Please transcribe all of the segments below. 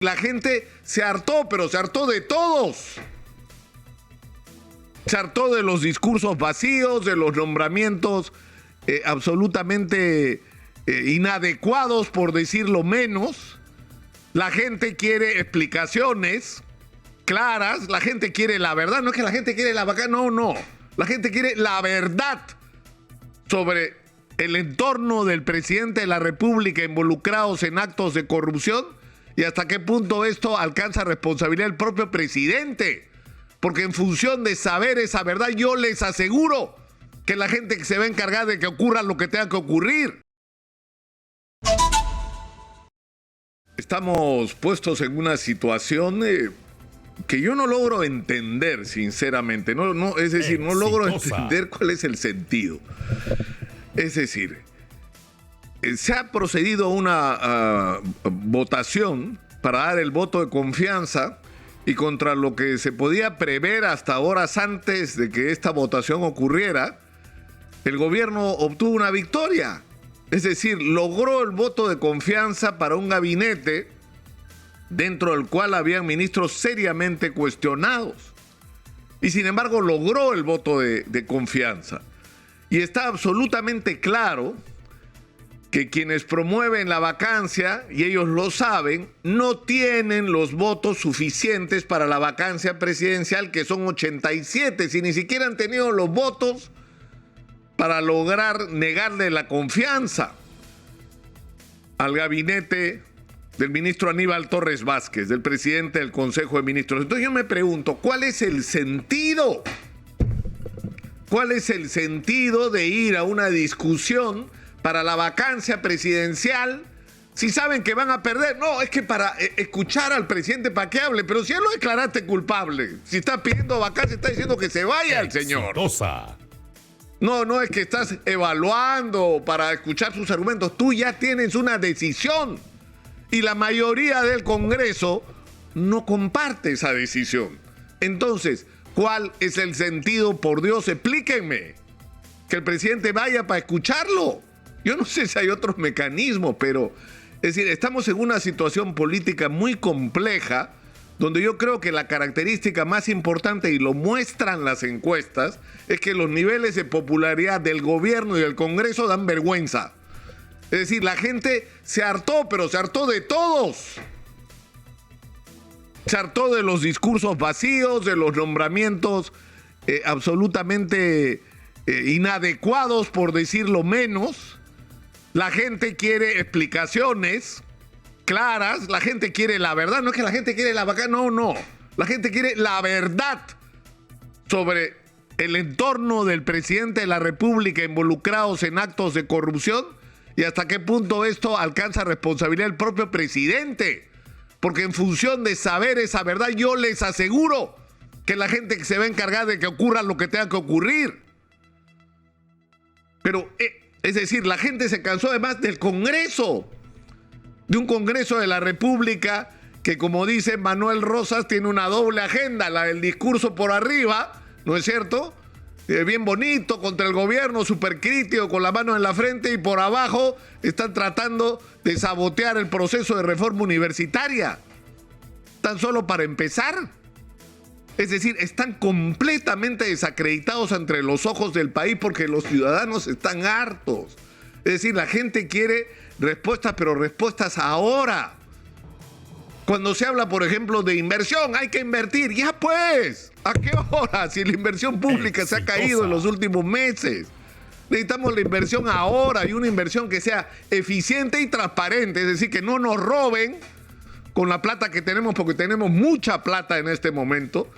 La gente se hartó, pero se hartó de todos. Se hartó de los discursos vacíos, de los nombramientos absolutamente inadecuados, por decirlo menos. La gente quiere explicaciones claras, la gente quiere la verdad. No es que la gente quiere la vaca, no. La gente quiere la verdad sobre el entorno del presidente de la República involucrados en actos de corrupción y hasta qué punto esto alcanza responsabilidad del propio presidente. Porque en función de saber esa verdad, yo les aseguro que la gente se va a encargar de que ocurra lo que tenga que ocurrir. Estamos puestos en una situación que yo no logro entender, sinceramente. Es decir, no logro entender cuál es el sentido. Es decir, se ha procedido a una votación para dar el voto de confianza y contra lo que se podía prever hasta horas antes de que esta votación ocurriera, el gobierno obtuvo una victoria. Es decir, logró el voto de confianza para un gabinete dentro del cual habían ministros seriamente cuestionados. Y sin embargo logró el voto de confianza. Y está absolutamente claro que quienes promueven la vacancia, y ellos lo saben, no tienen los votos suficientes para la vacancia presidencial, que son 87, si ni siquiera han tenido los votos para lograr negarle la confianza al gabinete del ministro Aníbal Torres Vázquez, del presidente del Consejo de Ministros. Entonces yo me pregunto, ¿cuál es el sentido? ¿Cuál es el sentido de ir a una discusión para la vacancia presidencial si saben que van a perder? No, es que para escuchar al presidente para que hable, pero si ya lo declaraste culpable, si está pidiendo vacancia, está diciendo que se vaya el señor. No es que estás evaluando para escuchar sus argumentos, tú ya tienes una decisión y la mayoría del Congreso no comparte esa decisión. Entonces, ¿cuál es el sentido? Por Dios, explíquenme. Que el presidente vaya para escucharlo. Yo no sé si hay otros mecanismos, pero es decir, estamos en una situación política muy compleja, donde yo creo que la característica más importante, y lo muestran las encuestas, es que los niveles de popularidad del gobierno y del Congreso dan vergüenza. Es decir, la gente se hartó, pero se hartó de todos. Se hartó de los discursos vacíos, de los nombramientos absolutamente inadecuados, por decirlo menos. La gente quiere explicaciones claras, la gente quiere la verdad. No es que la gente quiere la vaca, no. La gente quiere la verdad sobre el entorno del presidente de la República involucrados en actos de corrupción y hasta qué punto esto alcanza responsabilidad del propio presidente. Porque en función de saber esa verdad, yo les aseguro que la gente se va a encargar de que ocurra lo que tenga que ocurrir. Pero, es decir, la gente se cansó además del Congreso, de un Congreso de la República que, como dice Manuel Rosas, tiene una doble agenda, la del discurso por arriba, ¿no es cierto?, bien bonito contra el gobierno, súper crítico, con la mano en la frente, y por abajo están tratando de sabotear el proceso de reforma universitaria. Tan solo para empezar. Es decir, están completamente desacreditados ante los ojos del país porque los ciudadanos están hartos. Es decir, la gente quiere respuestas, pero respuestas ahora. Cuando se habla, por ejemplo, de inversión, hay que invertir. Ya pues, ¿a qué hora? Si la inversión pública se ha caído en los últimos meses. Necesitamos la inversión ahora y una inversión que sea eficiente y transparente. Es decir, que no nos roben con la plata que tenemos, porque tenemos mucha plata en este momento.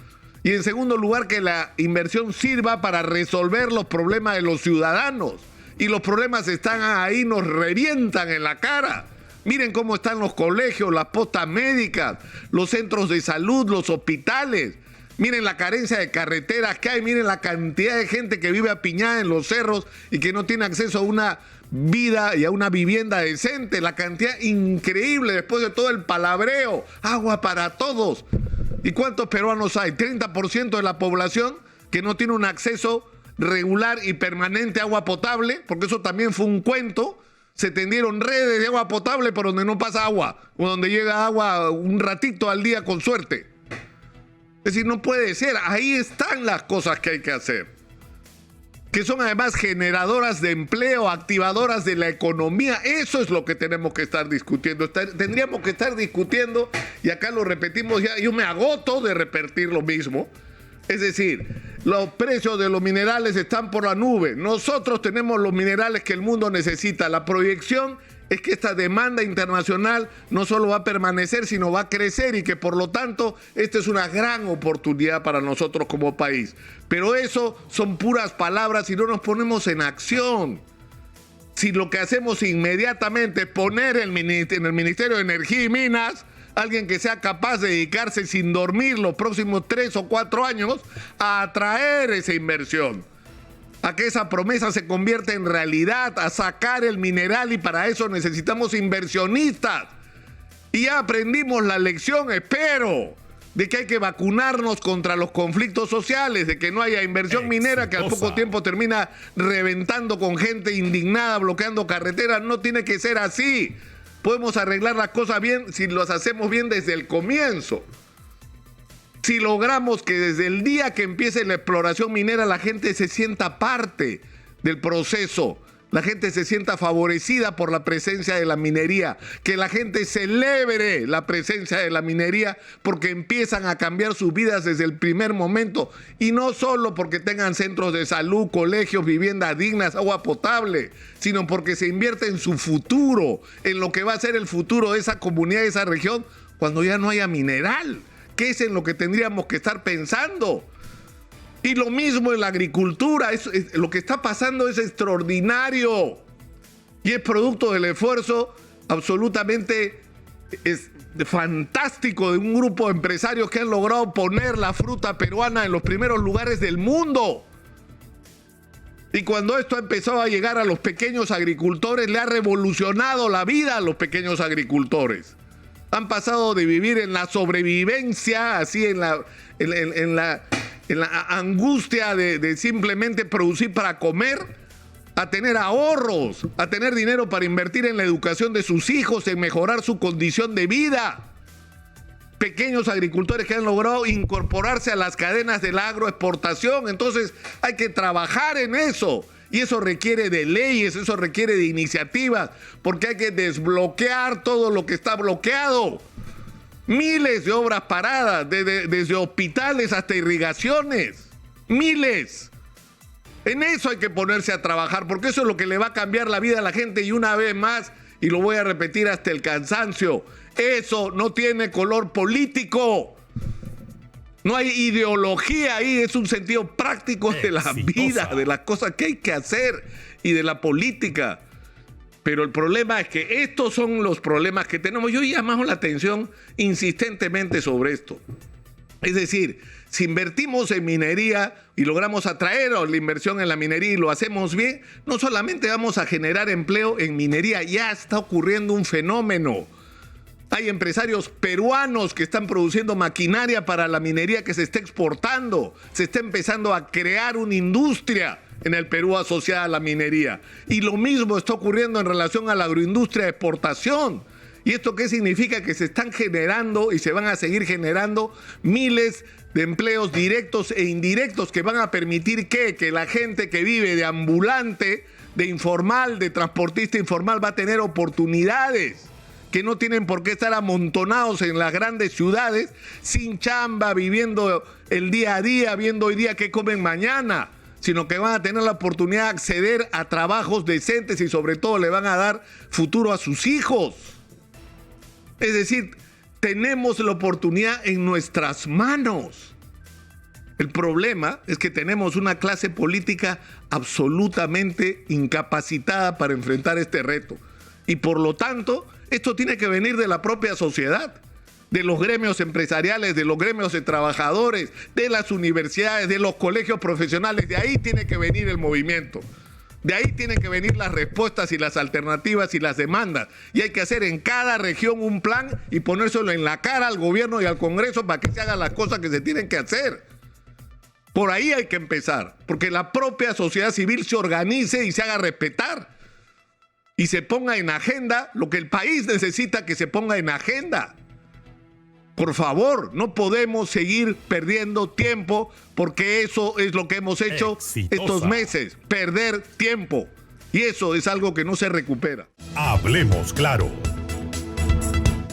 Y en segundo lugar, que la inversión sirva para resolver los problemas de los ciudadanos. Y los problemas están ahí, nos revientan en la cara. Miren cómo están los colegios, las postas médicas, los centros de salud, los hospitales. Miren la carencia de carreteras que hay, miren la cantidad de gente que vive apiñada en los cerros y que no tiene acceso a una vida y a una vivienda decente. La cantidad increíble después de todo el palabreo. Agua para todos. ¿Y cuántos peruanos hay? 30% de la población que no tiene un acceso regular y permanente a agua potable, porque eso también fue un cuento. Se tendieron redes de agua potable por donde no pasa agua, o donde llega agua un ratito al día con suerte. Es decir, no puede ser. Ahí están las cosas que hay que hacer, que son además generadoras de empleo, activadoras de la economía. Eso es lo que tenemos que estar discutiendo. Tendríamos que estar discutiendo, y acá lo repetimos ya, yo me agoto de repetir lo mismo. Es decir, los precios de los minerales están por la nube. Nosotros tenemos los minerales que el mundo necesita. La proyección es que esta demanda internacional no solo va a permanecer, sino va a crecer, y que por lo tanto esta es una gran oportunidad para nosotros como país. Pero eso son puras palabras si no nos ponemos en acción. Si lo que hacemos inmediatamente es poner en el Ministerio de Energía y Minas alguien que sea capaz de dedicarse sin dormir los próximos 3 o 4 años a atraer esa inversión, a que esa promesa se convierta en realidad, a sacar el mineral, y para eso necesitamos inversionistas. Y ya aprendimos la lección, espero, de que hay que vacunarnos contra los conflictos sociales, de que no haya inversión minera que al poco tiempo termina reventando con gente indignada, bloqueando carreteras. No tiene que ser así. Podemos arreglar las cosas bien si las hacemos bien desde el comienzo. Si logramos que desde el día que empiece la exploración minera la gente se sienta parte del proceso, la gente se sienta favorecida por la presencia de la minería, que la gente celebre la presencia de la minería porque empiezan a cambiar sus vidas desde el primer momento, y no solo porque tengan centros de salud, colegios, viviendas dignas, agua potable, sino porque se invierte en su futuro, en lo que va a ser el futuro de esa comunidad, de esa región, cuando ya no haya mineral, que es en lo que tendríamos que estar pensando. Y lo mismo en la agricultura. Lo que está pasando es extraordinario y es producto del esfuerzo absolutamente fantástico de un grupo de empresarios que han logrado poner la fruta peruana en los primeros lugares del mundo. Y cuando esto ha empezado a llegar a los pequeños agricultores, le ha revolucionado la vida a los pequeños agricultores. Han pasado de vivir en la sobrevivencia, así en la angustia de simplemente producir para comer, a tener ahorros, a tener dinero para invertir en la educación de sus hijos, en mejorar su condición de vida. Pequeños agricultores que han logrado incorporarse a las cadenas de la agroexportación. Entonces hay que trabajar en eso. Y eso requiere de leyes, eso requiere de iniciativas, porque hay que desbloquear todo lo que está bloqueado. Miles de obras paradas, desde hospitales hasta irrigaciones. Miles. En eso hay que ponerse a trabajar, porque eso es lo que le va a cambiar la vida a la gente. Y una vez más, y lo voy a repetir hasta el cansancio, eso no tiene color político. No hay ideología ahí, es un sentido práctico de la vida, de las cosas que hay que hacer y de la política. Pero el problema es que estos son los problemas que tenemos. Yo he llamado la atención insistentemente sobre esto. Es decir, si invertimos en minería y logramos atraer la inversión en la minería y lo hacemos bien, no solamente vamos a generar empleo en minería, ya está ocurriendo un fenómeno. Hay empresarios peruanos que están produciendo maquinaria para la minería que se está exportando. Se está empezando a crear una industria en el Perú asociada a la minería. Y lo mismo está ocurriendo en relación a la agroindustria de exportación. ¿Y esto qué significa? Que se están generando y se van a seguir generando miles de empleos directos e indirectos que van a permitir que la gente que vive de ambulante, de informal, de transportista informal va a tener oportunidades que no tienen por qué estar amontonados en las grandes ciudades, sin chamba, viviendo el día a día, viendo hoy día qué comen mañana, sino que van a tener la oportunidad de acceder a trabajos decentes y sobre todo le van a dar futuro a sus hijos. Es decir, tenemos la oportunidad en nuestras manos. El problema es que tenemos una clase política absolutamente incapacitada para enfrentar este reto. Y por lo tanto, esto tiene que venir de la propia sociedad, de los gremios empresariales, de los gremios de trabajadores, de las universidades, de los colegios profesionales. De ahí tiene que venir el movimiento. De ahí tienen que venir las respuestas y las alternativas y las demandas. Y hay que hacer en cada región un plan y ponérselo en la cara al gobierno y al Congreso para que se hagan las cosas que se tienen que hacer. Por ahí hay que empezar, porque la propia sociedad civil se organice y se haga respetar. y se ponga en agenda lo que el país necesita que se ponga en agenda. Por favor, no podemos seguir perdiendo tiempo porque eso es lo que hemos hecho estos meses, perder tiempo. Y eso es algo que no se recupera. Hablemos claro.